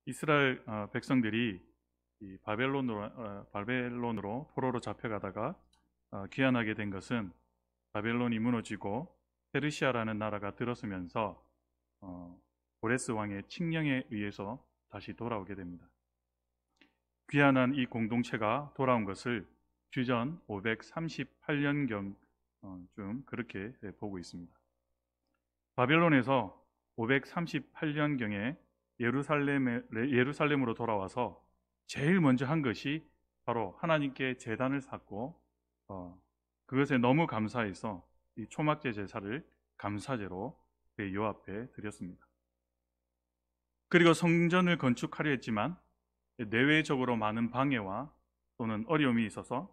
이스라엘 백성들이 이 바벨론으로 포로로 잡혀가다가 귀환하게 된 것은 바벨론이 무너지고 페르시아라는 나라가 들어서면서 고레스 왕의 칙령에 의해서 다시 돌아오게 됩니다. 귀환한 이 공동체가 돌아온 것을 주전 538년경 좀 그렇게 보고 있습니다. 바벨론에서 538년경에 예루살렘으로 돌아와서 제일 먼저 한 것이 바로 하나님께 제단을 쌓고 그것에 너무 감사해서 이 초막제 제사를 감사제로 요 앞에 드렸습니다. 그리고 성전을 건축하려 했지만 내외적으로 많은 방해와 또는 어려움이 있어서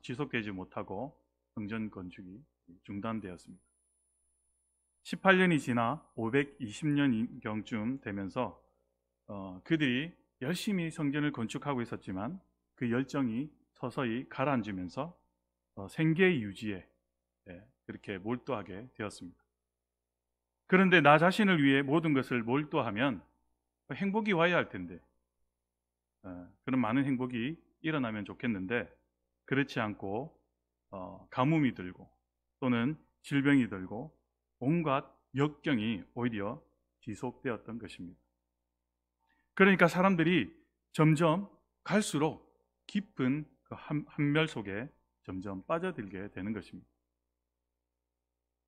지속되지 못하고 성전 건축이 중단되었습니다. 18년이 지나 520년경쯤 되면서 그들이 열심히 성전을 건축하고 있었지만 그 열정이 서서히 가라앉으면서 생계 유지에 그렇게 몰두하게 되었습니다. 그런데 나 자신을 위해 모든 것을 몰두하면 행복이 와야 할 텐데 그런 많은 행복이 일어나면 좋겠는데 그렇지 않고 가뭄이 들고 또는 질병이 들고 온갖 역경이 오히려 지속되었던 것입니다. 그러니까 사람들이 점점 갈수록 깊은 그 함멸 속에 점점 빠져들게 되는 것입니다.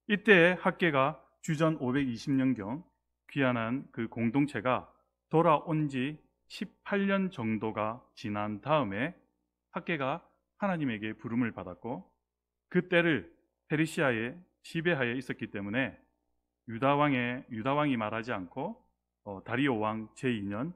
이때 학개가 주전 520년경 귀환한 그 공동체가 돌아온 지 18년 정도가 지난 다음에 학개가 하나님에게 부름을 받았고 그때를 페르시아의 지배하에 있었기 때문에 유다왕이 말하지 않고 다리오 왕 제2년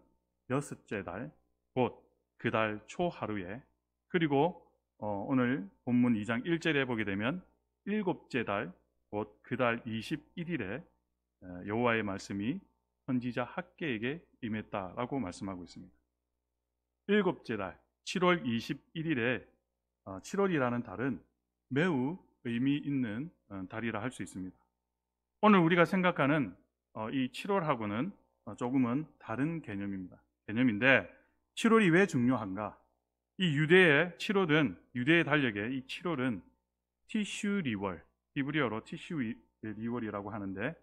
여섯째 달 곧 그 달 초하루에 그리고 오늘 본문 2장 1절에 보게 되면 일곱째 달 곧 그 달 21일에 여호와의 말씀이 선지자 학개에게 임했다라고 말씀하고 있습니다. 일곱째 달 7월 21일에 7월이라는 달은 매우 의미 있는 달이라 할 수 있습니다. 오늘 우리가 생각하는 이 7월하고는 조금은 다른 개념인데 7월이 왜 중요한가? 이 유대의 7월은 유대의 달력의 이 7월은 티슈 리월, 히브리어로 티슈 리월이라고 하는데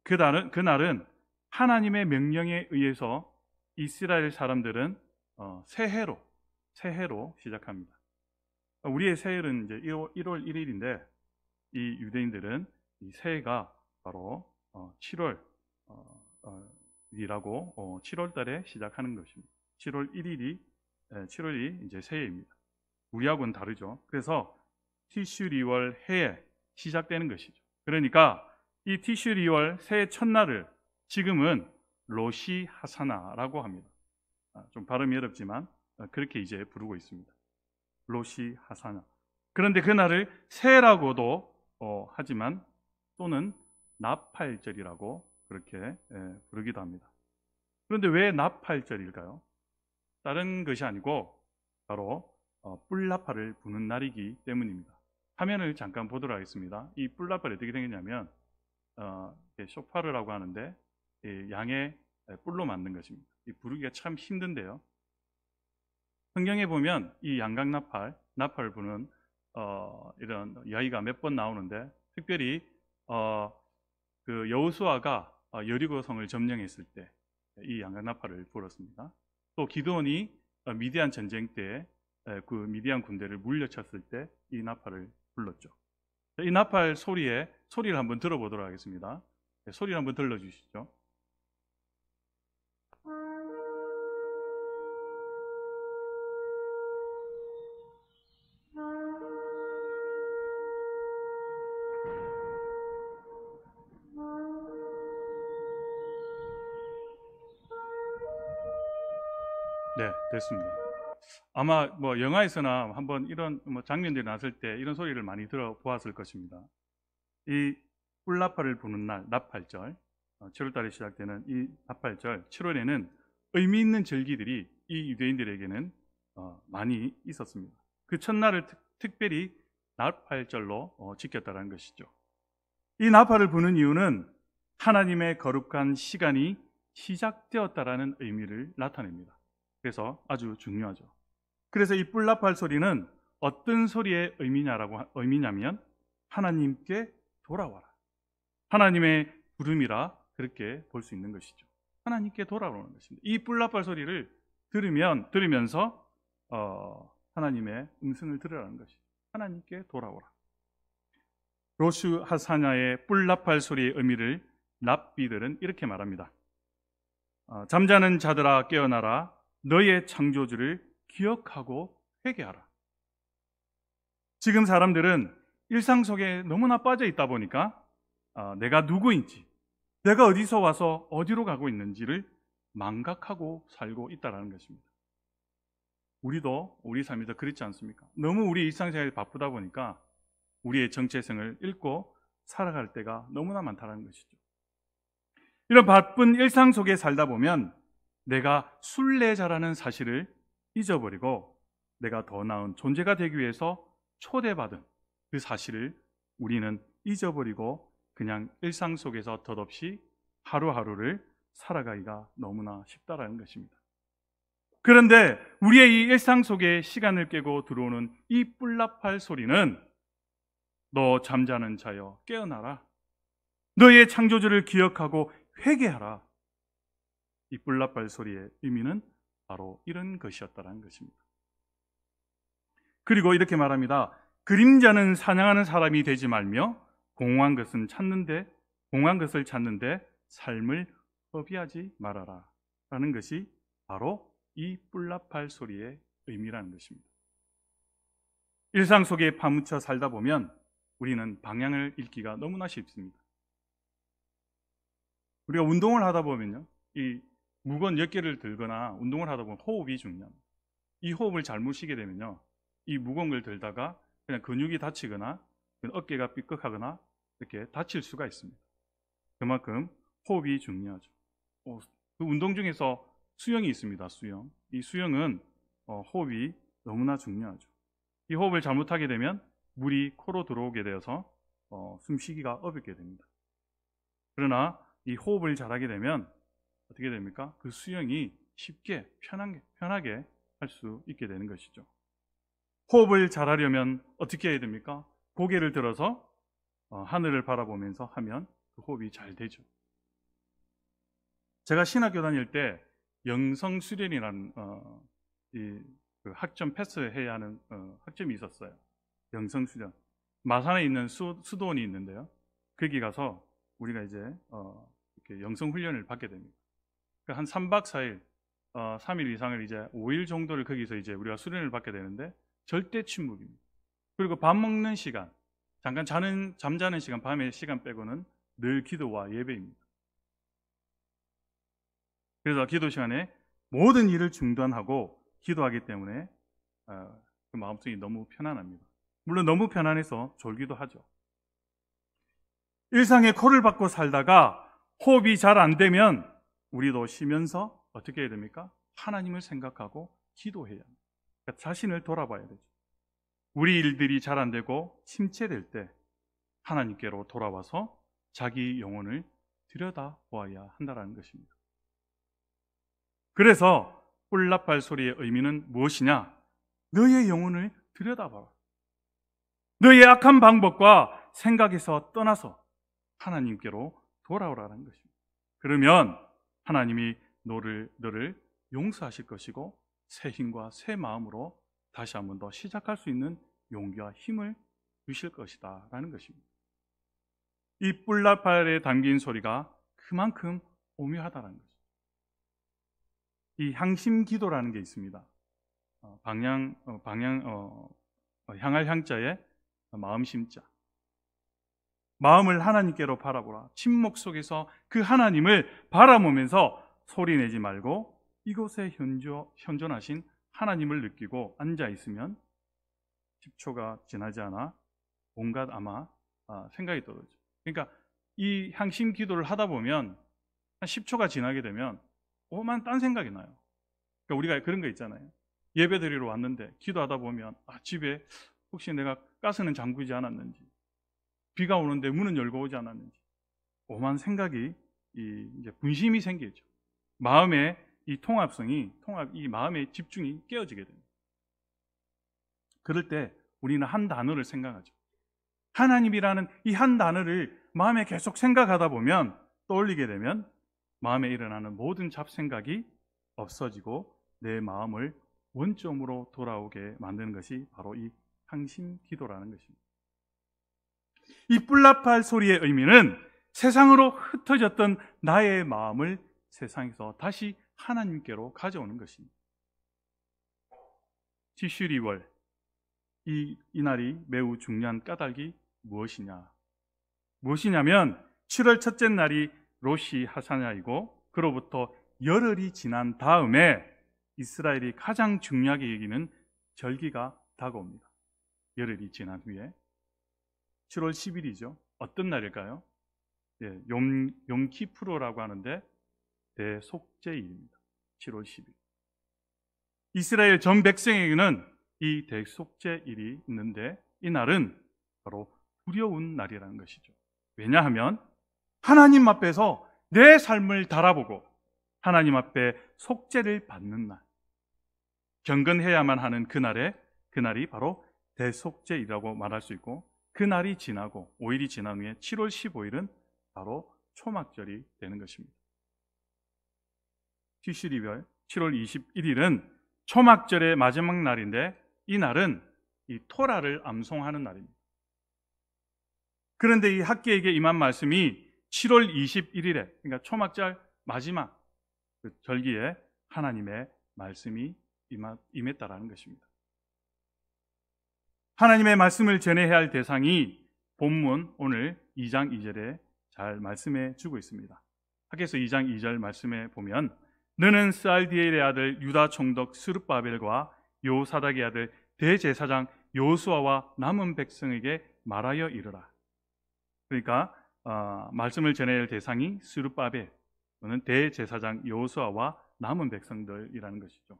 그날은 하나님의 명령에 의해서 이스라엘 사람들은 새해로 시작합니다. 우리의 새해는 이제 1월 1일인데 이 유대인들은 이 새해가 바로 7월이라고 7월 달에 시작하는 것입니다. 7월이 이제 새해입니다. 우리하고는 다르죠. 그래서 티슈리월 해에 시작되는 것이죠. 그러니까 이 티슈리월 새해 첫날을 지금은 로시 하사나라고 합니다. 좀 발음이 어렵지만 그렇게 이제 부르고 있습니다. 로시 하사나. 그런데 그날을 새해라고도 하지만 또는 나팔절이라고 그렇게 부르기도 합니다. 그런데 왜 나팔절일까요? 다른 것이 아니고 바로 뿔나팔을 부는 날이기 때문입니다. 화면을 잠깐 보도록 하겠습니다. 이 뿔나팔이 어떻게 생겼냐면 쇼파르라고 하는데 양의 뿔로 만든 것입니다. 이 부르기가 참 힘든데요. 성경에 보면 이 나팔을 부는 이런 이야기가 몇 번 나오는데 특별히 그 여호수아가 여리고성을 점령했을 때 이 양각나팔을 불었습니다. 또 기드온이 미디안 전쟁 때 그 미디안 군대를 물려쳤을 때 이 나팔을 불렀죠. 이 나팔 소리를 한번 들어보도록 하겠습니다. 소리를 한번 들려주시죠. 네, 됐습니다. 아마 영화에서나 한번 이런 장면들이 났을 때 이런 소리를 많이 들어보았을 것입니다. 이 뿔나팔을 부는 날, 나팔절, 7월달에 시작되는 이 나팔절, 7월에는 의미 있는 절기들이 이 유대인들에게는 많이 있었습니다. 그 첫날을 특별히 나팔절로 지켰다는 것이죠. 이 나팔을 부는 이유는 하나님의 거룩한 시간이 시작되었다라는 의미를 나타냅니다. 그래서 아주 중요하죠. 그래서 이 뿔나팔 소리는 어떤 소리의 의미냐면 하나님께 돌아와라. 하나님의 부름이라 그렇게 볼 수 있는 것이죠. 하나님께 돌아오는 것입니다. 이 뿔나팔 소리를 들으면서 하나님의 음성을 들으라는 것이죠. 하나님께 돌아오라. 로슈 하사냐의 뿔나팔 소리의 의미를 랍비들은 이렇게 말합니다. 잠자는 자들아 깨어나라. 너의 창조주를 기억하고 회개하라. 지금 사람들은 일상 속에 너무나 빠져 있다 보니까 내가 누구인지, 내가 어디서 와서 어디로 가고 있는지를 망각하고 살고 있다는 것입니다. 우리도 우리 삶에서 그렇지 않습니까? 너무 우리 일상생활이 바쁘다 보니까 우리의 정체성을 잃고 살아갈 때가 너무나 많다는 것이죠. 이런 바쁜 일상 속에 살다 보면 내가 순례자라는 사실을 잊어버리고 내가 더 나은 존재가 되기 위해서 초대받은 그 사실을 우리는 잊어버리고 그냥 일상 속에서 덧없이 하루하루를 살아가기가 너무나 쉽다라는 것입니다. 그런데 우리의 이 일상 속에 시간을 깨고 들어오는 이 뿔나팔 소리는 너 잠자는 자여 깨어나라. 너의 창조주를 기억하고 회개하라. 이 뿔나팔 소리의 의미는 바로 이런 것이었다는 것입니다. 그리고 이렇게 말합니다. 그림자는 사냥하는 사람이 되지 말며 공허한 것을 찾는데 삶을 허비하지 말아라 라는 것이 바로 이 뿔나팔 소리의 의미라는 것입니다. 일상 속에 파묻혀 살다 보면 우리는 방향을 잃기가 너무나 쉽습니다. 우리가 운동을 하다 보면요, 이 무거운 역계를 들거나 운동을 하다 보면 호흡이 중요합니다. 이 호흡을 잘못 쉬게 되면요, 이 무거운 걸 들다가 그냥 근육이 다치거나 어깨가 삐걱하거나 이렇게 다칠 수가 있습니다. 그만큼 호흡이 중요하죠. 그 운동 중에서 수영이 있습니다. 수영. 이 수영은 호흡이 너무나 중요하죠. 이 호흡을 잘못하게 되면 물이 코로 들어오게 되어서 숨쉬기가 어렵게 됩니다. 그러나 이 호흡을 잘하게 되면 어떻게 됩니까? 그 수영이 쉽게 편하게 할 수 있게 되는 것이죠. 호흡을 잘하려면 어떻게 해야 됩니까? 고개를 들어서 하늘을 바라보면서 하면 그 호흡이 잘 되죠. 제가 신학교 다닐 때 영성수련이라는 그 학점 패스해야 하는 학점이 있었어요. 영성수련. 마산에 있는 수도원이 있는데요. 거기 가서 우리가 이제 이렇게 영성훈련을 받게 됩니다. 그러니까 한 3박 4일, 3일 이상을 이제 5일 정도를 거기서 이제 우리가 수련을 받게 되는데 절대 침묵입니다. 그리고 밥 먹는 시간, 잠깐 잠자는 시간, 밤의 시간 빼고는 늘 기도와 예배입니다. 그래서 기도 시간에 모든 일을 중단하고 기도하기 때문에 그 마음속이 너무 편안합니다. 물론 너무 편안해서 졸기도 하죠. 일상에 코를 박고 살다가 호흡이 잘 안 되면 우리도 쉬면서 어떻게 해야 됩니까? 하나님을 생각하고 기도해야 합니다. 그러니까 자신을 돌아봐야 되죠. 우리 일들이 잘 안 되고 침체될 때 하나님께로 돌아와서 자기 영혼을 들여다보아야 한다는 것입니다. 그래서 뿔나팔 소리의 의미는 무엇이냐? 너의 영혼을 들여다봐라. 너의 악한 방법과 생각에서 떠나서 하나님께로 돌아오라는 것입니다. 그러면 하나님이 너를 용서하실 것이고 새 힘과 새 마음으로 다시 한 번 더 시작할 수 있는 용기와 힘을 주실 것이다 라는 것입니다. 이 뿔나팔에 담긴 소리가 그만큼 오묘하다는 거죠. 이 향심 기도라는 게 있습니다. 향할 향자에 마음 심자. 마음을 하나님께로 바라보라. 침묵 속에서 그 하나님을 바라보면서 소리 내지 말고 이곳에 현존하신 하나님을 느끼고 앉아 있으면 10초가 지나지 않아 온갖 아마 생각이 떠오르죠. 그러니까 이 향심 기도를 하다 보면 한 10초가 지나게 되면 오만 딴 생각이 나요. 그러니까 우리가 그런 거 있잖아요. 예배 드리러 왔는데 기도하다 보면 집에 혹시 내가 가스는 잠그지 않았는지, 비가 오는데 문은 열고 오지 않았는지, 오만 생각이 이제 분심이 생기죠. 마음의 이 이 마음의 집중이 깨어지게 됩니다. 그럴 때 우리는 한 단어를 생각하죠. 하나님이라는 이 한 단어를 마음에 계속 생각하다 보면, 떠올리게 되면 마음에 일어나는 모든 잡생각이 없어지고 내 마음을 원점으로 돌아오게 만드는 것이 바로 이 상심 기도라는 것입니다. 이 뿔나팔 소리의 의미는 세상으로 흩어졌던 나의 마음을 세상에서 다시 하나님께로 가져오는 것입니다. 티슈리월, 이 날이 매우 중요한 까닭이 무엇이냐면 7월 첫째 날이 로시 하샤냐이고, 그로부터 열흘이 지난 다음에 이스라엘이 가장 중요하게 여기는 절기가 다가옵니다. 열흘이 지난 후에 7월 10일이죠. 어떤 날일까요? 예, 용키프로라고 하는데 대속죄일입니다. 7월 10일. 이스라엘 전 백성에게는 이 대속죄일이 있는데, 이 날은 바로 두려운 날이라는 것이죠. 왜냐하면 하나님 앞에서 내 삶을 달아보고 하나님 앞에 속죄를 받는 날, 경건해야만 하는 그날이 바로 대속죄일이라고 말할 수 있고, 그날이 지나고 5일이 지난 후에 7월 15일은 바로 초막절이 되는 것입니다. 티슈리월 7월 21일은 초막절의 마지막 날인데, 이 날은 이 토라를 암송하는 날입니다. 그런데 이 학계에게 임한 말씀이 7월 21일에, 그러니까 초막절 마지막 그 절기에 하나님의 말씀이 임했다라는 것입니다. 하나님의 말씀을 전해야 할 대상이 본문 오늘 2장 2절에 잘 말씀해 주고 있습니다. 학계에서 2장 2절 말씀에 보면, 너는 스알디엘의 아들 유다 총독 스룹바벨과 요사닥의 아들 대제사장 요수아와 남은 백성에게 말하여 이르라. 그러니까 말씀을 전해야 할 대상이 스룹바벨 또는 대제사장 요수아와 남은 백성들이라는 것이죠.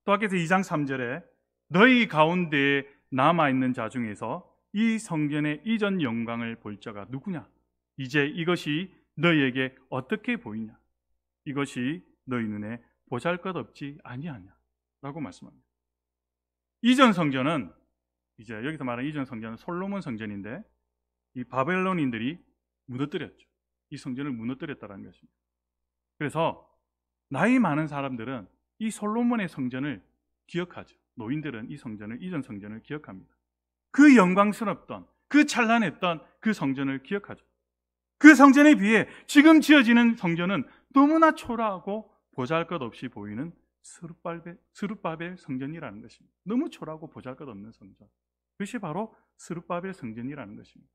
또 학계에서 2장 3절에 너희 가운데에 남아있는 자 중에서 이 성전의 이전 영광을 볼 자가 누구냐? 이제 이것이 너희에게 어떻게 보이냐? 이것이 너희 눈에 보잘것없지 아니하냐? 라고 말씀합니다. 이전 성전은, 이제 여기서 말하는 이전 성전은 솔로몬 성전인데, 이 바벨론인들이 무너뜨렸죠. 이 성전을 무너뜨렸다는 것입니다. 그래서 나이 많은 사람들은 이 솔로몬의 성전을 기억하죠. 노인들은 이 성전을, 이전 성전을 기억합니다. 그 영광스럽던, 그 찬란했던 그 성전을 기억하죠. 그 성전에 비해 지금 지어지는 성전은 너무나 초라하고 보잘것없이 보이는 스룹바벨 성전이라는 것입니다. 너무 초라하고 보잘것없는 성전, 그것이 바로 스룹바벨 성전이라는 것입니다.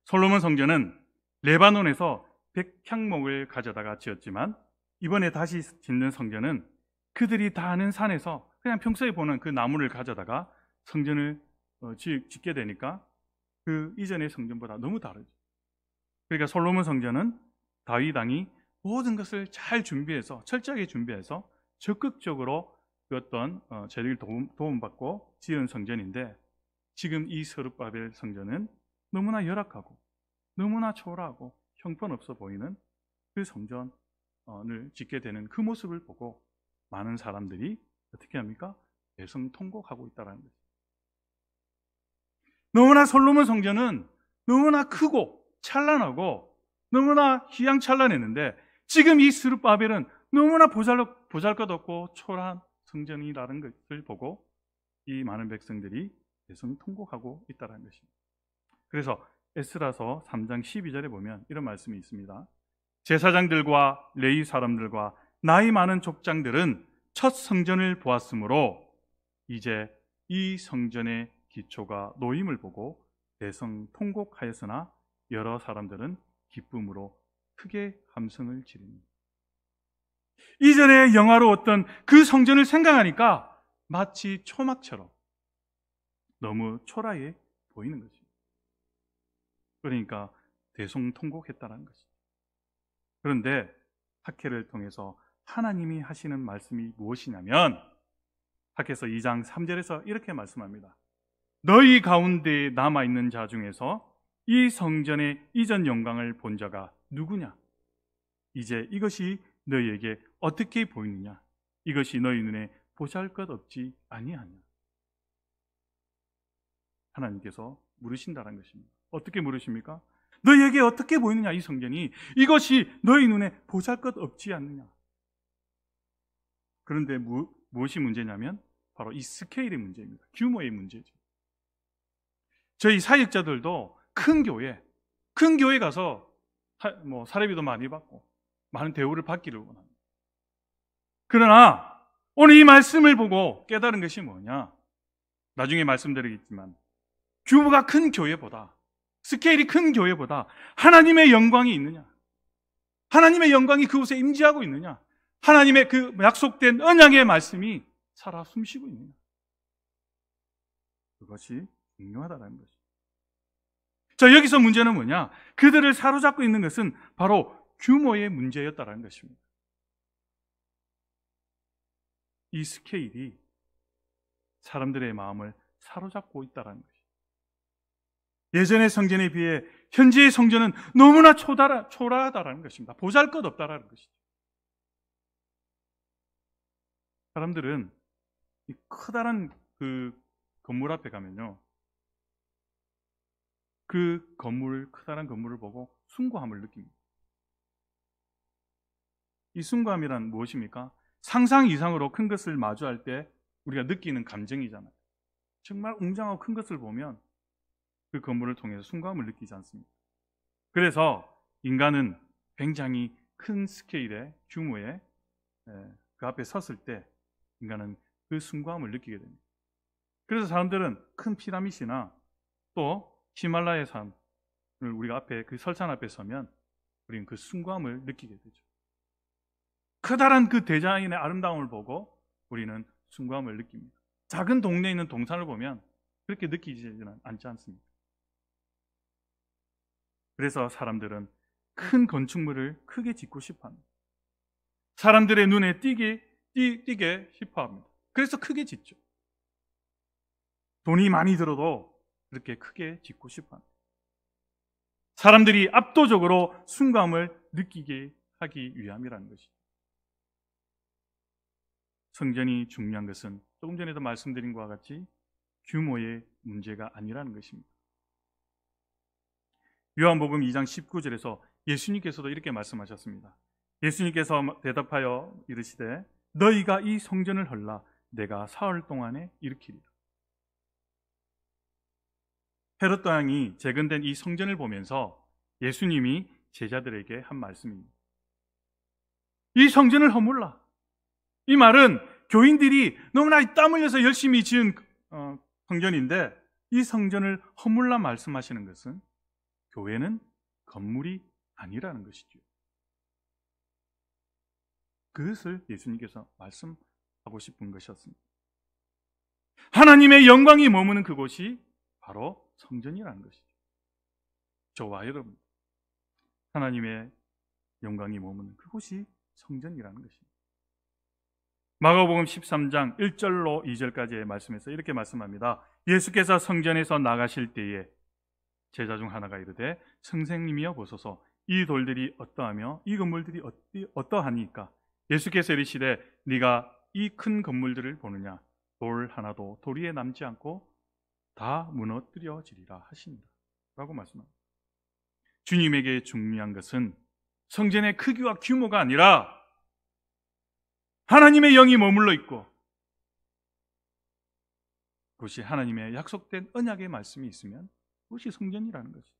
솔로몬 성전은 레바논에서 백향목을 가져다가 지었지만, 이번에 다시 짓는 성전은 그들이 다 아는 산에서 그냥 평소에 보는 그 나무를 가져다가 성전을 짓게 되니까 그 이전의 성전보다 너무 다르죠. 그러니까 솔로몬 성전은 다윗 왕이 모든 것을 잘 준비해서, 철저하게 준비해서 적극적으로 그 어떤 재력을 도움받고 지은 성전인데, 지금 이 스룹바벨 성전은 너무나 열악하고 너무나 초라하고 형편없어 보이는 그 성전을 짓게 되는 그 모습을 보고 많은 사람들이 어떻게 합니까? 대성통곡하고 있다는 거죠. 너무나 솔로몬 성전은 너무나 크고 찬란하고 너무나 휘황찬란했는데, 지금 이 스룹바벨은 너무나 보잘것없고 초라한 성전이라는 것을 보고 이 많은 백성들이 대성통곡하고 있다는 것입니다. 그래서 에스라서 3장 12절에 보면 이런 말씀이 있습니다. 제사장들과 레위 사람들과 나이 많은 족장들은 첫 성전을 보았으므로 이제 이 성전의 기초가 놓임을 보고 대성통곡하였으나 여러 사람들은 기쁨으로 크게 함성을 지릅니다. 이전에 영화로웠던 그 성전을 생각하니까 마치 초막처럼 너무 초라해 보이는 거죠. 그러니까 대성통곡했다는 것이죠. 그런데 학회를 통해서 하나님이 하시는 말씀이 무엇이냐면, 학회에서 2장 3절에서 이렇게 말씀합니다. 너희 가운데에 남아있는 자 중에서 이 성전의 이전 영광을 본 자가 누구냐? 이제 이것이 너희에게 어떻게 보이느냐? 이것이 너희 눈에 보잘것없지 아니하냐? 하나님께서 물으신다는 것입니다. 어떻게 물으십니까? 너희에게 어떻게 보이느냐? 이 성전이 이것이 너희 눈에 보잘것없지 않느냐? 그런데 무엇이 문제냐면 바로 이 스케일의 문제입니다. 규모의 문제죠. 저희 사역자들도 큰 교회 가서 사례비도 많이 받고 많은 대우를 받기를 원합니다. 그러나 오늘 이 말씀을 보고 깨달은 것이 뭐냐? 나중에 말씀드리겠지만 규모가 큰 교회보다, 스케일이 큰 교회보다 하나님의 영광이 있느냐? 하나님의 영광이 그곳에 임재하고 있느냐? 하나님의 그 약속된 언약의 말씀이 살아 숨쉬고 있느냐? 그것이 중요하다는 것입니다. 자, 여기서 문제는 뭐냐? 그들을 사로잡고 있는 것은 바로 규모의 문제였다는 것입니다. 이 스케일이 사람들의 마음을 사로잡고 있다는 것입니다. 예전의 성전에 비해 현재의 성전은 너무나 초라하다는 것입니다. 보잘것없다는 것이죠. 사람들은 이 커다란 그 건물 앞에 가면요, 그 커다란 건물을 보고 숭고함을 느낍니다. 이 숭고함이란 무엇입니까? 상상 이상으로 큰 것을 마주할 때 우리가 느끼는 감정이잖아요. 정말 웅장하고 큰 것을 보면 그 건물을 통해서 숭고함을 느끼지 않습니다. 그래서 인간은 굉장히 큰 스케일의 규모의 그 앞에 섰을 때 인간은 그 숭고함을 느끼게 됩니다. 그래서 사람들은 큰 피라미드나 또 히말라야 산을 우리가 앞에 그 설산 앞에 서면 우리는 그 숭고함을 느끼게 되죠. 커다란 그 대자연의 아름다움을 보고 우리는 숭고함을 느낍니다. 작은 동네에 있는 동산을 보면 그렇게 느끼지는 않지 않습니까? 그래서 사람들은 큰 건축물을 크게 짓고 싶어 합니다. 사람들의 눈에 띄게 싶어 합니다. 그래서 크게 짓죠. 돈이 많이 들어도 그렇게 크게 짓고 싶어 합니다. 사람들이 압도적으로 숭고함을 느끼게 하기 위함이라는 것이죠. 성전이 중요한 것은 조금 전에도 말씀드린 것과 같이 규모의 문제가 아니라는 것입니다. 요한복음 2장 19절에서 예수님께서도 이렇게 말씀하셨습니다. 예수님께서 대답하여 이르시되 너희가 이 성전을 헐라 내가 사흘 동안에 일으키리라. 헤롯 왕이 재건된 이 성전을 보면서 예수님이 제자들에게 한 말씀입니다. 이 성전을 허물라. 이 말은 교인들이 너무나 땀 흘려서 열심히 지은 성전인데 이 성전을 허물라 말씀하시는 것은 교회는 건물이 아니라는 것이죠. 그것을 예수님께서 말씀하고 싶은 것이었습니다. 하나님의 영광이 머무는 그곳이 바로 성전이라는 것이죠. 저와 여러분, 하나님의 영광이 머무는 그곳이 성전이라는 것입니다. 마가복음 13장 1절로 2절까지의 말씀에서 이렇게 말씀합니다. 예수께서 성전에서 나가실 때에 제자 중 하나가 이르되 선생님이여 보소서 이 돌들이 어떠하며 이 건물들이 어떠하니까? 예수께서 이르시되 네가 이 큰 건물들을 보느냐? 돌 하나도 돌 위에 남지 않고 다 무너뜨려지리라 하신다 라고 말씀합니다. 주님에게 중요한 것은 성전의 크기와 규모가 아니라 하나님의 영이 머물러 있고 그것이 하나님의 약속된 언약의 말씀이 있으면 그것이 성전이라는 것이죠.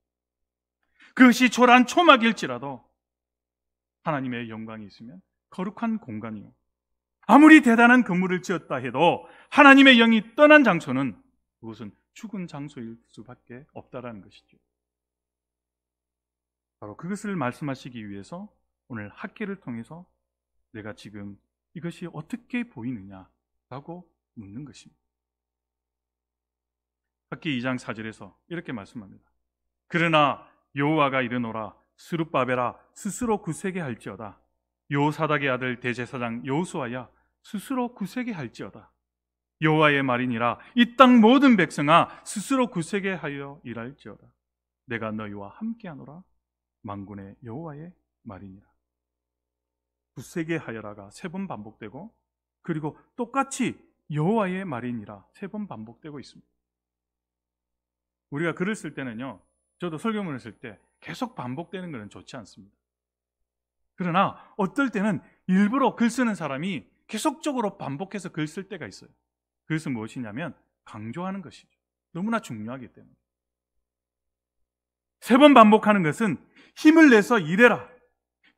그것이 초라한 초막일지라도 하나님의 영광이 있으면 거룩한 공간이요, 아무리 대단한 건물을 지었다 해도 하나님의 영이 떠난 장소는 그것은 죽은 장소일 수밖에 없다라는 것이죠. 바로 그것을 말씀하시기 위해서 오늘 학계를 통해서 내가 지금 이것이 어떻게 보이느냐라고 묻는 것입니다. 학기 2장 4절에서 이렇게 말씀합니다. 그러나 여호와가 이르노라 스룹바벨아 스스로 굳세게 할지어다. 요사닥의 아들 대제사장 여호수아야 스스로 굳세게 할지어다. 여호와의 말이니라 이 땅 모든 백성아 스스로 굳세게 하여 일할지어다. 내가 너희와 함께하노라 만군의 여호와의 말이니라. 굳세게 하여라가 3번 반복되고, 그리고 똑같이 여호와의 말이니라 3번 반복되고 있습니다. 우리가 글을 쓸 때는요, 저도 설교문을 쓸 때 계속 반복되는 것은 좋지 않습니다. 그러나 어떨 때는 일부러 글 쓰는 사람이 계속적으로 반복해서 글 쓸 때가 있어요. 그것은 무엇이냐면 강조하는 것이죠. 너무나 중요하기 때문에. 3번 반복하는 것은 힘을 내서 일해라.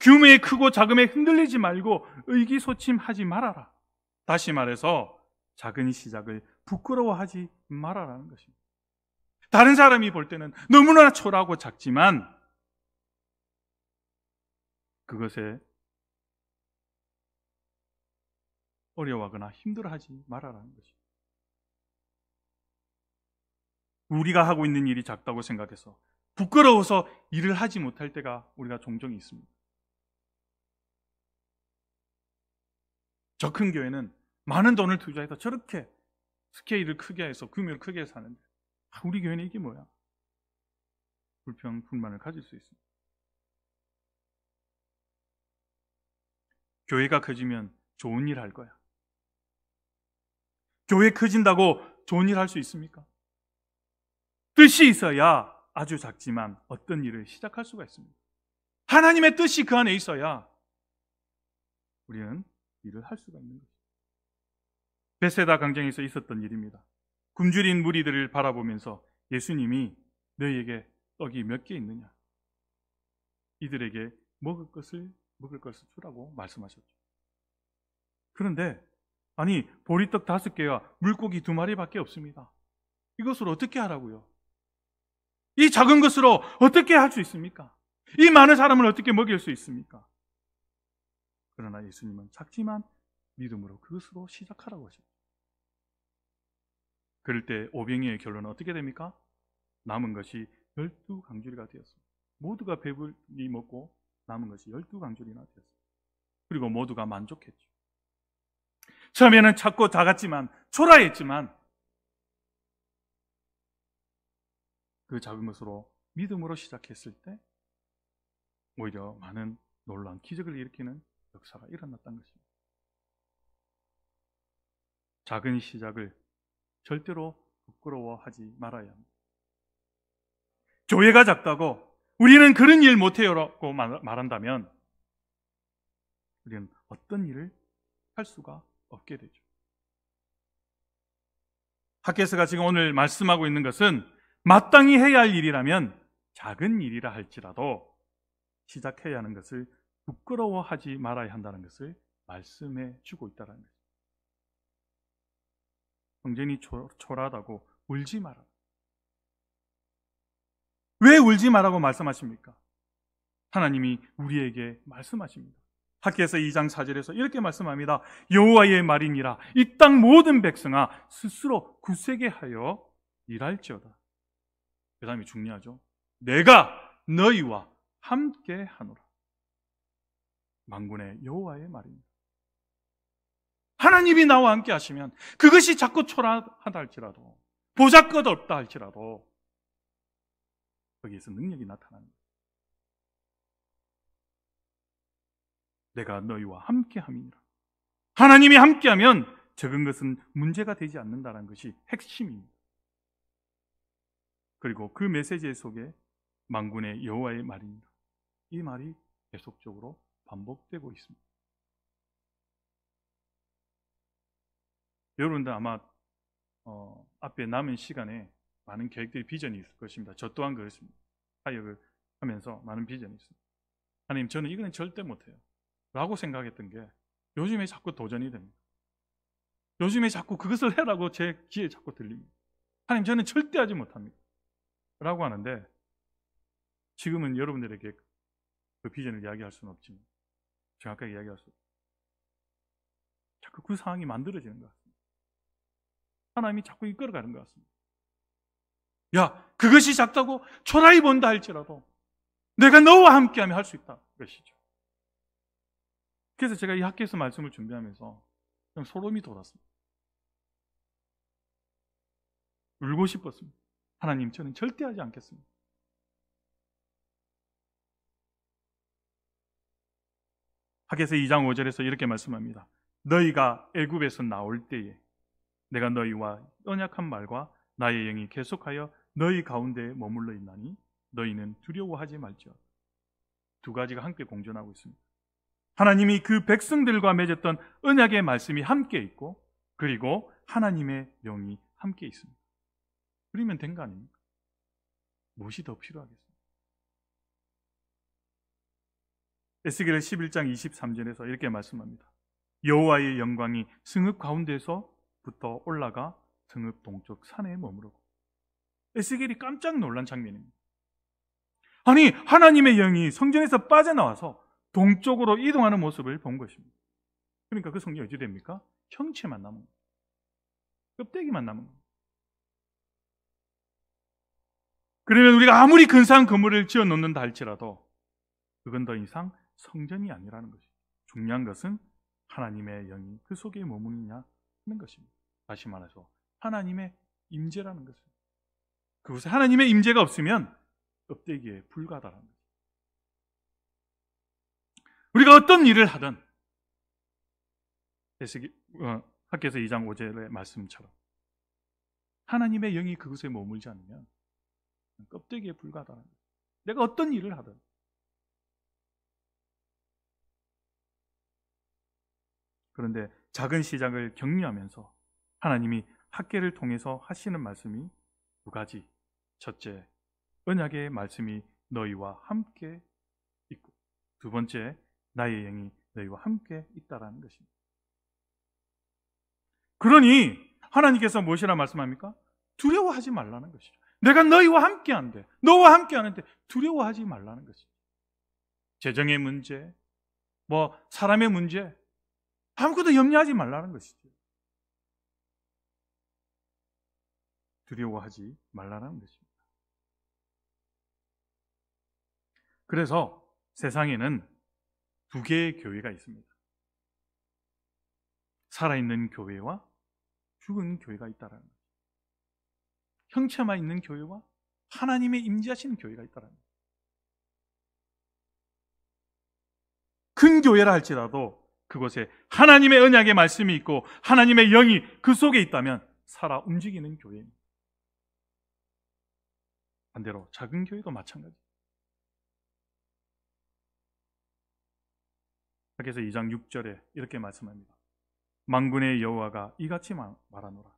규모에 크고 작음에 흔들리지 말고 의기소침하지 말아라. 다시 말해서 작은 시작을 부끄러워하지 말아라는 것입니다. 다른 사람이 볼 때는 너무나 초라하고 작지만 그것에 어려워하거나 힘들어하지 말아라는 것입니다. 우리가 하고 있는 일이 작다고 생각해서 부끄러워서 일을 하지 못할 때가 우리가 종종 있습니다. 저 큰 교회는 많은 돈을 투자해서 저렇게 스케일을 크게 해서 규모를 크게 해서 하는데 우리 교회는 이게 뭐야? 불평, 불만을 가질 수 있습니다. 교회가 커지면 좋은 일 할 거야. 교회 커진다고 좋은 일 할 수 있습니까? 뜻이 있어야 아주 작지만 어떤 일을 시작할 수가 있습니다. 하나님의 뜻이 그 안에 있어야 우리는 일을 할 수가 있는 것입니다. 베세다 광장에서 있었던 일입니다. 굶주린 무리들을 바라보면서 예수님이 너희에게 떡이 몇 개 있느냐? 이들에게 먹을 것을 주라고 말씀하셨죠. 그런데 아니 보리떡 5개와 물고기 2마리밖에 없습니다. 이것으로 어떻게 하라고요? 이 작은 것으로 어떻게 할 수 있습니까? 이 많은 사람을 어떻게 먹일 수 있습니까? 그러나 예수님은 작지만 믿음으로 그것으로 시작하라고 하셨죠. 그럴 때 오병이의 결론은 어떻게 됩니까? 남은 것이 12강주리가 되었습니다. 모두가 배불리 먹고 남은 것이 12강주리나 되었습니다. 그리고 모두가 만족했죠. 처음에는 작고 작았지만 초라했지만 그 작은 것으로 믿음으로 시작했을 때 오히려 많은 놀라운 기적을 일으키는 역사가 일어났다는 것입니다. 작은 시작을 절대로 부끄러워하지 말아야 합니다. 교회가 작다고 우리는 그런 일 못해요라고 말한다면 우리는 어떤 일을 할 수가 없게 되죠. 학개서가 지금 오늘 말씀하고 있는 것은 마땅히 해야 할 일이라면 작은 일이라 할지라도 시작해야 하는 것을 부끄러워하지 말아야 한다는 것을 말씀해 주고 있다는 것입니다. 형제니 초라하다고 울지 마라. 왜 울지 마라고 말씀하십니까? 하나님이 우리에게 말씀하십니다. 학개서 2장 4절에서 이렇게 말씀합니다. 여호와의 말이니라 이 땅 모든 백성아 스스로 굳세게 하여 일할지어다. 그 다음이 중요하죠. 내가 너희와 함께 하노라. 만군의 여호와의 말입니다. 하나님이 나와 함께 하시면 그것이 자꾸 초라하다 할지라도 보잘것없다 할지라도 거기에서 능력이 나타납니다. 내가 너희와 함께 함이니라. 하나님이 함께하면 적은 것은 문제가 되지 않는다는 것이 핵심입니다. 그리고 그 메시지 속에 만군의 여호와의 말입니다. 이 말이 계속적으로 반복되고 있습니다. 여러분들 아마 앞에 남은 시간에 많은 계획들이 비전이 있을 것입니다. 저 또한 그렇습니다. 사역을 하면서 많은 비전이 있습니다. 하나님 저는 이거는 절대 못해요 라고 생각했던 게 요즘에 자꾸 도전이 됩니다. 요즘에 자꾸 그것을 해라고 제 귀에 자꾸 들립니다. 하나님 저는 절대 하지 못합니다 라고 하는데 지금은 여러분들에게 그 비전을 이야기할 수는 없지만 정확하게 이야기할 수 없습니다. 자꾸 그 상황이 만들어지는 것 같습니다. 하나님이 자꾸 이끌어가는 것 같습니다. 야, 그것이 작다고 초라히 본다 할지라도 내가 너와 함께하며 할 수 있다 것이죠. 그래서 제가 이 학교에서 말씀을 준비하면서 좀 소름이 돋았습니다. 울고 싶었습니다. 하나님 저는 절대 하지 않겠습니다. 학개서 2장 5절에서 이렇게 말씀합니다. 너희가 애굽에서 나올 때에 내가 너희와 언약한 말과 나의 영이 계속하여 너희 가운데 머물러 있나니 너희는 두려워하지 말지어다. 두 가지가 함께 공존하고 있습니다. 하나님이 그 백성들과 맺었던 언약의 말씀이 함께 있고, 그리고 하나님의 영이 함께 있습니다. 그러면 된 거 아닙니까? 무엇이 더 필요하겠습니까? 에스겔 11장 23절에서 이렇게 말씀합니다. 여호와의 영광이 성읍 가운데서부터 올라가 성읍 동쪽 산에 머무르고. 에스겔이 깜짝 놀란 장면입니다. 아니, 하나님의 영이 성전에서 빠져나와서 동쪽으로 이동하는 모습을 본 것입니다. 그러니까 그 성전이 어찌 됩니까? 형체만 남은 거예요. 껍데기만 남은 거예요. 그러면 우리가 아무리 근사한 건물을 지어 놓는다 할지라도 그건 더 이상 성전이 아니라는 것이죠. 중요한 것은 하나님의 영이 그 속에 머무느냐 하는 것입니다. 다시 말해서 하나님의 임재라는 것입니다. 그곳에 하나님의 임재가 없으면 껍데기에 불과하다는 거죠. 우리가 어떤 일을 하든 학개서 2장 5절의 말씀처럼 하나님의 영이 그곳에 머물지 않으면 껍데기에 불과하다는 거죠. 내가 어떤 일을 하든. 그런데 작은 시작을 격려하면서 하나님이 학개를 통해서 하시는 말씀이 두 가지. 첫째, 언약의 말씀이 너희와 함께 있고, 두 번째, 나의 영이 너희와 함께 있다라는 것입니다. 그러니 하나님께서 무엇이라 말씀합니까? 두려워하지 말라는 것이죠. 내가 너희와 함께 한데, 너와 함께 하는데 두려워하지 말라는 것이죠. 재정의 문제, 사람의 문제, 아무것도 염려하지 말라는 것이죠. 두려워하지 말라는 것입니다. 그래서 세상에는 두 개의 교회가 있습니다. 살아있는 교회와 죽은 교회가 있다라는 거죠. 형체만 있는 교회와 하나님의 임재하시는 교회가 있다라는 거죠. 큰 교회라 할지라도 그곳에 하나님의 언약의 말씀이 있고 하나님의 영이 그 속에 있다면 살아 움직이는 교회입니다. 반대로 작은 교회도 마찬가지. 그래서 2장 6절에 이렇게 말씀합니다. 만군의 여호와가 이같이 말하노라.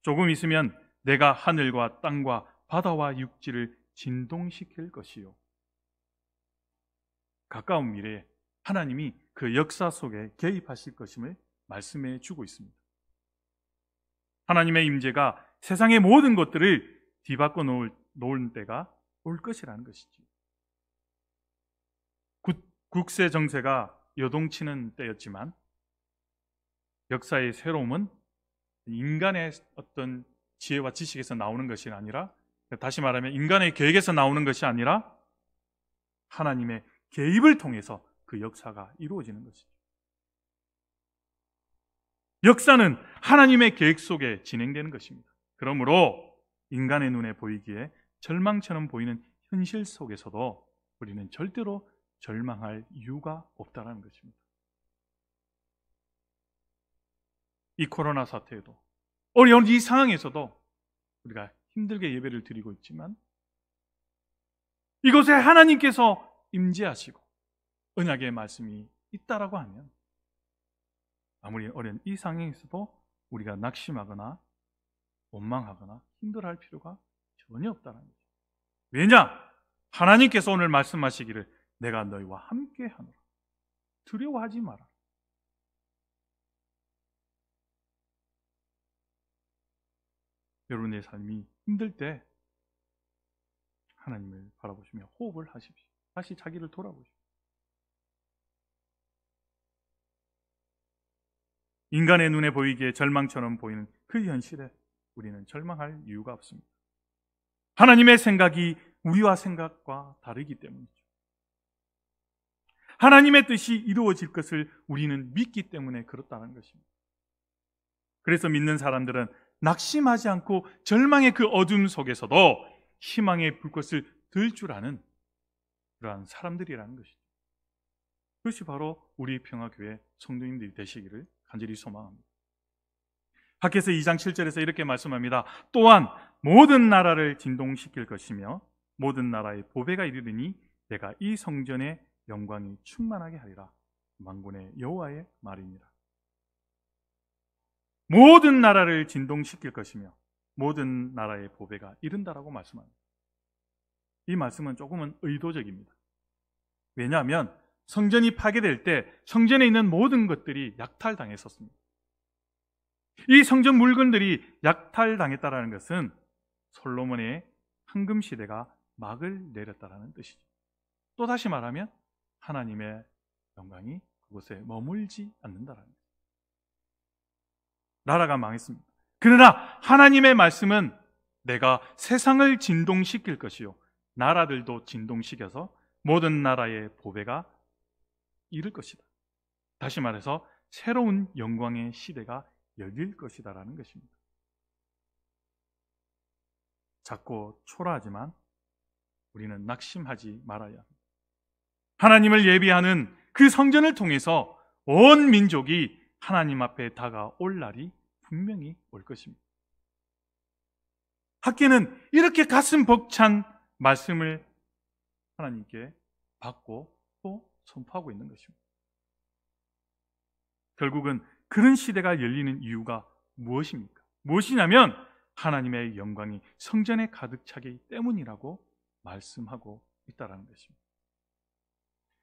조금 있으면 내가 하늘과 땅과 바다와 육지를 진동시킬 것이요. 가까운 미래에 하나님이 그 역사 속에 개입하실 것임을 말씀해 주고 있습니다. 하나님의 임재가 세상의 모든 것들을 뒤바꿔 놓을 때가 올 것이라는 것이지. 국세 정세가 요동치는 때였지만 역사의 새로움은 인간의 어떤 지혜와 지식에서 나오는 것이 아니라, 다시 말하면 인간의 계획에서 나오는 것이 아니라 하나님의 개입을 통해서 그 역사가 이루어지는 것이죠. 역사는 하나님의 계획 속에 진행되는 것입니다. 그러므로 인간의 눈에 보이기에 절망처럼 보이는 현실 속에서도 우리는 절대로 절망할 이유가 없다는 것입니다. 이 코로나 사태에도, 어려운 이 상황에서도 우리가 힘들게 예배를 드리고 있지만 이곳에 하나님께서 임재하시고 언약의 말씀이 있다라고 하면 아무리 어려운 이 상황에서도 우리가 낙심하거나 원망하거나 힘들어할 필요가 전혀 없다는 거죠. 왜냐? 하나님께서 오늘 말씀하시기를 내가 너희와 함께 하노라. 두려워하지 마라. 여러분의 삶이 힘들 때 하나님을 바라보시며 호흡을 하십시오. 다시 자기를 돌아보십시오. 인간의 눈에 보이기에 절망처럼 보이는 그 현실에 우리는 절망할 이유가 없습니다. 하나님의 생각이 우리와 생각과 다르기 때문이죠. 하나님의 뜻이 이루어질 것을 우리는 믿기 때문에 그렇다는 것입니다. 그래서 믿는 사람들은 낙심하지 않고 절망의 그 어둠 속에서도 희망의 불꽃을 들 줄 아는 그러한 사람들이라는 것이죠. 그것이 바로 우리 평화교회 성도님들이 되시기를 간절히 소망합니다. 밖에서 2장 7절에서 이렇게 말씀합니다. 또한 모든 나라를 진동시킬 것이며 모든 나라의 보배가 이르르니 내가 이 성전의 영광이 충만하게 하리라. 만군의 여호와의 말이니라. 모든 나라를 진동시킬 것이며 모든 나라의 보배가 이른다라고 말씀합니다. 이 말씀은 조금은 의도적입니다. 왜냐하면 성전이 파괴될 때 성전에 있는 모든 것들이 약탈당했었습니다. 이 성전 물건들이 약탈당했다는 것은 솔로몬의 황금 시대가 막을 내렸다는 뜻이죠. 또 다시 말하면 하나님의 영광이 그곳에 머물지 않는다는 거예요. 나라가 망했습니다. 그러나 하나님의 말씀은 내가 세상을 진동시킬 것이요 나라들도 진동시켜서 모든 나라의 보배가 이룰 것이다. 다시 말해서 새로운 영광의 시대가 열릴 것이다라는 것입니다. 작고 초라하지만 우리는 낙심하지 말아야 합니다. 하나님을 예비하는 그 성전을 통해서 온 민족이 하나님 앞에 다가올 날이 분명히 올 것입니다. 학계는 이렇게 가슴 벅찬 말씀을 하나님께 받고 또 선포하고 있는 것입니다. 결국은 그런 시대가 열리는 이유가 무엇입니까? 무엇이냐면 하나님의 영광이 성전에 가득 차기 때문이라고 말씀하고 있다는 것입니다.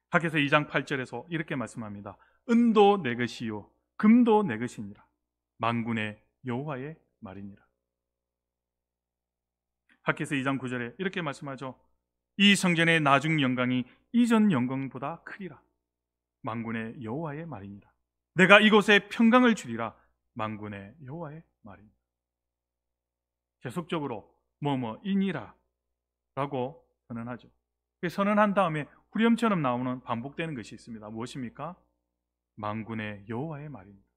학에서 2장 8절에서 이렇게 말씀합니다. 은도 내 것이요 금도 내 것이니라. 만군의 여호와의 말이니라. 학에서 2장 9절에 이렇게 말씀하죠. 이 성전의 나중 영광이 이전 영광보다 크리라. 만군의 여호와의 말이니라. 내가 이곳에 평강을 주리라. 만군의 여호와의 말이니라. 계속적으로 뭐뭐이니라 라고 선언하죠. 선언한 다음에 후렴처럼 나오는 반복되는 것이 있습니다. 무엇입니까? 만군의 여호와의 말입니다.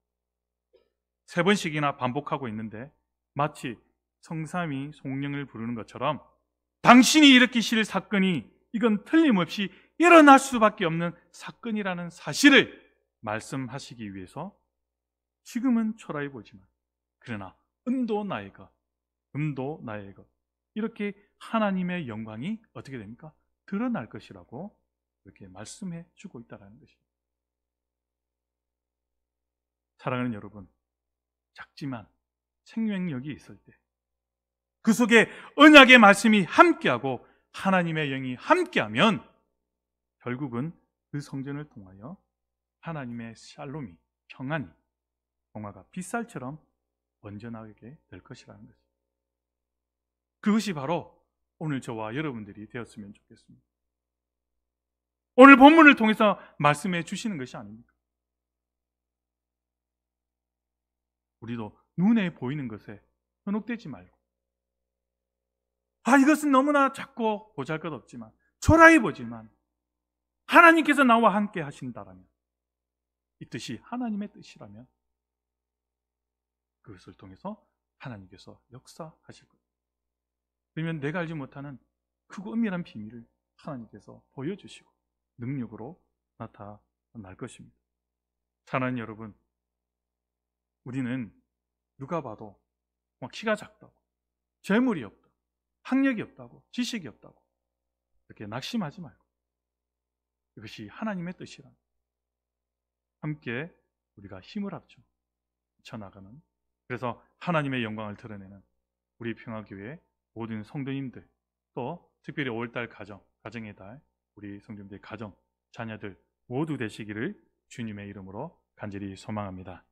3번씩이나 반복하고 있는데 마치 성삼위 성령을 부르는 것처럼 당신이 일으키실 사건이 이건 틀림없이 일어날 수밖에 없는 사건이라는 사실을 말씀하시기 위해서 지금은 초라해 보지만 그러나 은도 나의 것, 금도 나의 것 이렇게 하나님의 영광이 어떻게 됩니까? 드러날 것이라고 이렇게 말씀해 주고 있다는 것입니다. 사랑하는 여러분, 작지만 생명력이 있을 때 그 속에 언약의 말씀이 함께하고 하나님의 영이 함께하면 결국은 그 성전을 통하여 하나님의 샬롬이, 평안이, 동화가 빗살처럼 번져나가게 될 것이라는 것입니다. 그것이 바로 오늘 저와 여러분들이 되었으면 좋겠습니다. 오늘 본문을 통해서 말씀해 주시는 것이 아닙니까? 우리도 눈에 보이는 것에 현혹되지 말고 이것은 너무나 작고 보잘것없지만 초라해 보지만 하나님께서 나와 함께 하신다라면 이 뜻이 하나님의 뜻이라면 그것을 통해서 하나님께서 역사하실 거예요. 그러면 내가 알지 못하는 크고 은밀한 비밀을 하나님께서 보여주시고 능력으로 나타날 것입니다. 사랑하는 여러분, 우리는 누가 봐도 키가 작다고, 재물이 없다고, 학력이 없다고, 지식이 없다고 이렇게 낙심하지 말고 이것이 하나님의 뜻이랍니다. 함께 우리가 힘을 합쳐 쳐나가는, 그래서 하나님의 영광을 드러내는 우리 평화교회 모든 성도님들, 또 특별히 5월달 가정의 달 우리 성도님들의 가정, 자녀들 모두 되시기를 주님의 이름으로 간절히 소망합니다.